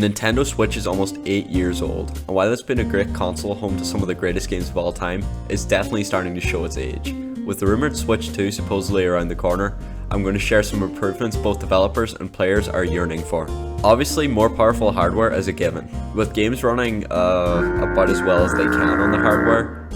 Nintendo Switch is almost 8 years old, and while it's been a great console home to some of the greatest games of all time, it's definitely starting to show its age. With the rumored Switch 2 supposedly around the corner, I'm going to share some improvements both developers and players are yearning for. Obviously, more powerful hardware is a given, with games running about as well as they can on the hardware.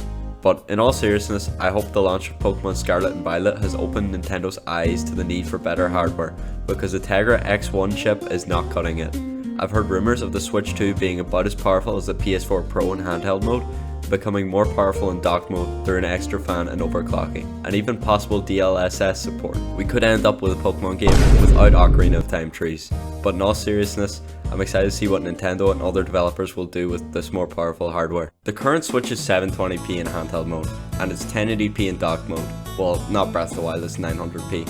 But in all seriousness, I hope the launch of Pokemon Scarlet and Violet has opened Nintendo's eyes to the need for better hardware, because the Tegra X1 chip is not cutting it. I've heard rumours of the Switch 2 being about as powerful as the PS4 Pro in handheld mode, becoming more powerful in dock mode through an extra fan and overclocking, and even possible DLSS support. We could end up with a Pokemon game without Ocarina of Time trees, but in all seriousness, I'm excited to see what Nintendo and other developers will do with this more powerful hardware. The current Switch is 720p in handheld mode, and it's 1080p in dock mode. Well, not Breath of the Wild, it's 900p.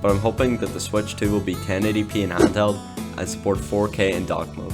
But I'm hoping that the Switch 2 will be 1080p in handheld and support 4K in dock mode.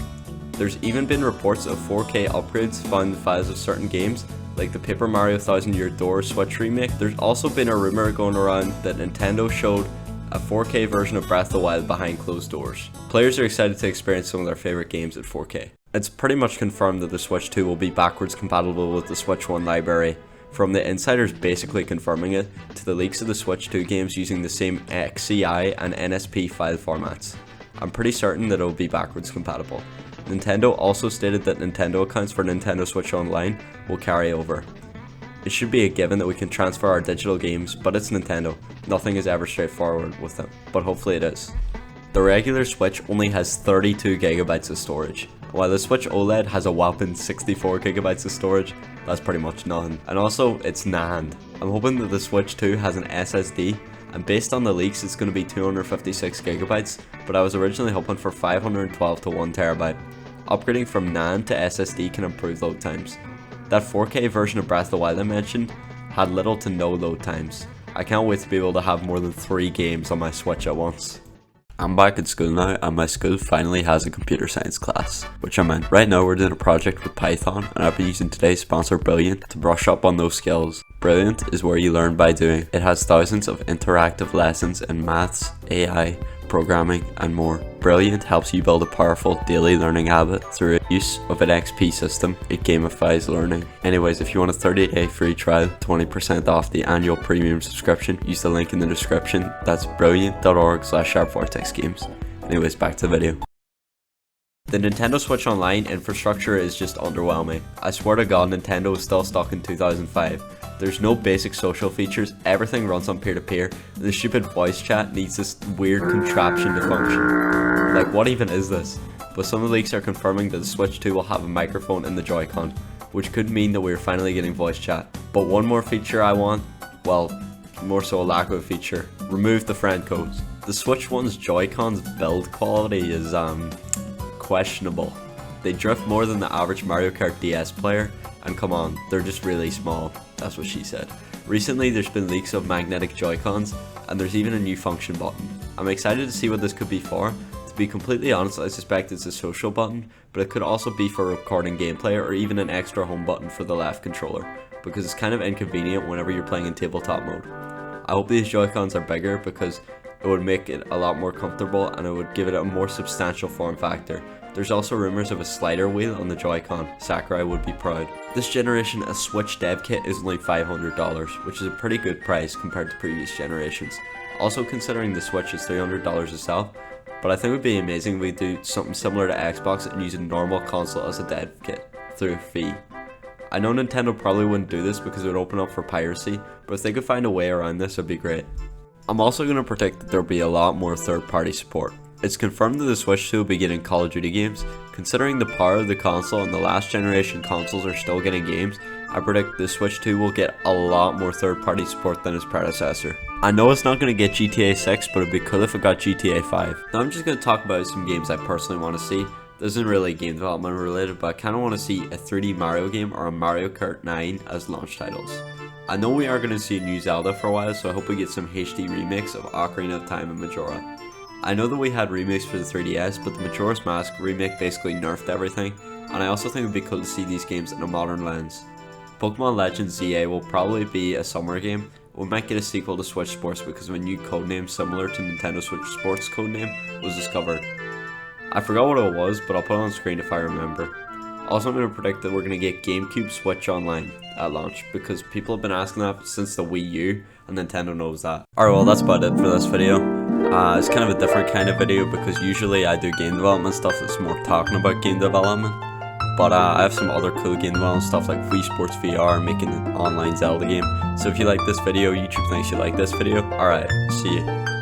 There's even been reports of 4K upgrades found in the files of certain games, like the Paper Mario Thousand Year Door Switch remake. There's also been a rumour going around that Nintendo showed a 4K version of Breath of the Wild behind closed doors. Players are excited to experience some of their favourite games at 4K. It's pretty much confirmed that the Switch 2 will be backwards compatible with the Switch 1 library, from the insiders basically confirming it, to the leaks of the Switch 2 games using the same XCI and NSP file formats. I'm pretty certain that it will be backwards compatible. Nintendo also stated that Nintendo accounts for Nintendo Switch Online will carry over. It should be a given that we can transfer our digital games, but it's Nintendo. Nothing is ever straightforward with them, but hopefully it is. The regular Switch only has 32GB of storage, while the Switch OLED has a whopping 64GB of storage. That's pretty much none. And also, it's NAND. I'm hoping that the Switch 2 has an SSD, and based on the leaks it's going to be 256GB, but I was originally hoping for 512 to 1TB. Upgrading from NAND to SSD can improve load times. That 4K version of Breath of the Wild I mentioned had little to no load times. I can't wait to be able to have more than 3 games on my Switch at once. I'm back at school now, and my school finally has a computer science class, which I'm in. Right now we're doing a project with Python, and I've been using today's sponsor Brilliant to brush up on those skills. Brilliant is where you learn by doing. It has thousands of interactive lessons in maths, AI, programming, and more. Brilliant helps you build a powerful daily learning habit through use of an XP system. It gamifies learning. Anyways, if you want a 30-day free trial, 20% off the annual premium subscription, use the link in the description. That's brilliant.org/sharpvortexgames. Anyways, back to the video. The Nintendo Switch Online infrastructure is just underwhelming. I swear to God, Nintendo is still stuck in 2005. There's no basic social features, everything runs on peer-to-peer, and the stupid voice chat needs this weird contraption to function. Like, what even is this? But some of the leaks are confirming that the Switch 2 will have a microphone in the Joy-Con, which could mean that we're finally getting voice chat. But one more feature I want, well, more so a lack of a feature, remove the friend codes. The Switch 1's Joy-Con's build quality is, questionable. They drift more than the average Mario Kart DS player, and come on, they're just really small. That's what she said. Recently there's been leaks of magnetic Joy-Cons, and there's even a new function button. I'm excited to see what this could be for. To be completely honest, I suspect it's a social button, but it could also be for recording gameplay or even an extra home button for the left controller, because it's kind of inconvenient whenever you're playing in tabletop mode. I hope these Joy-Cons are bigger because it would make it a lot more comfortable and it would give it a more substantial form factor. There's also rumours of a slider wheel on the Joy-Con. Sakurai would be proud. This generation, a Switch dev kit is only $500, which is a pretty good price compared to previous generations. Also considering the Switch is $300 itself, but I think it would be amazing if we do something similar to Xbox and use a normal console as a dev kit through a fee. I know Nintendo probably wouldn't do this because it would open up for piracy, but if they could find a way around this, it'd be great. I'm also going to predict that there will be a lot more third-party support. It's confirmed that the Switch 2 will be getting Call of Duty games. Considering the power of the console and the last generation consoles are still getting games, I predict the Switch 2 will get a lot more third-party support than its predecessor. I know it's not going to get GTA 6, but it'd be cool if it got GTA 5. Now I'm just going to talk about some games I personally want to see. This isn't really game development related, but I kind of want to see a 3D Mario game or a Mario Kart 9 as launch titles. I know we are going to see a new Zelda for a while, so I hope we get some HD remakes of Ocarina of Time and Majora. I know that we had remakes for the 3DS, but the Majora's Mask remake basically nerfed everything, and I also think it would be cool to see these games in a modern lens. Pokemon Legends ZA will probably be a summer game. We might get a sequel to Switch Sports because of a new codename similar to Nintendo Switch Sports codename was discovered. I forgot what it was, but I'll put it on screen if I remember. Also, I'm going to predict that we're going to get GameCube Switch Online at launch, because people have been asking that since the Wii U, and Nintendo knows that. Alright, well, that's about it for this video. It's kind of a different kind of video, because usually I do game development stuff that's more talking about game development. But I have some other cool game development stuff like Wii Sports VR, making an online Zelda game. So if you like this video, YouTube thinks you like this video. Alright, see you.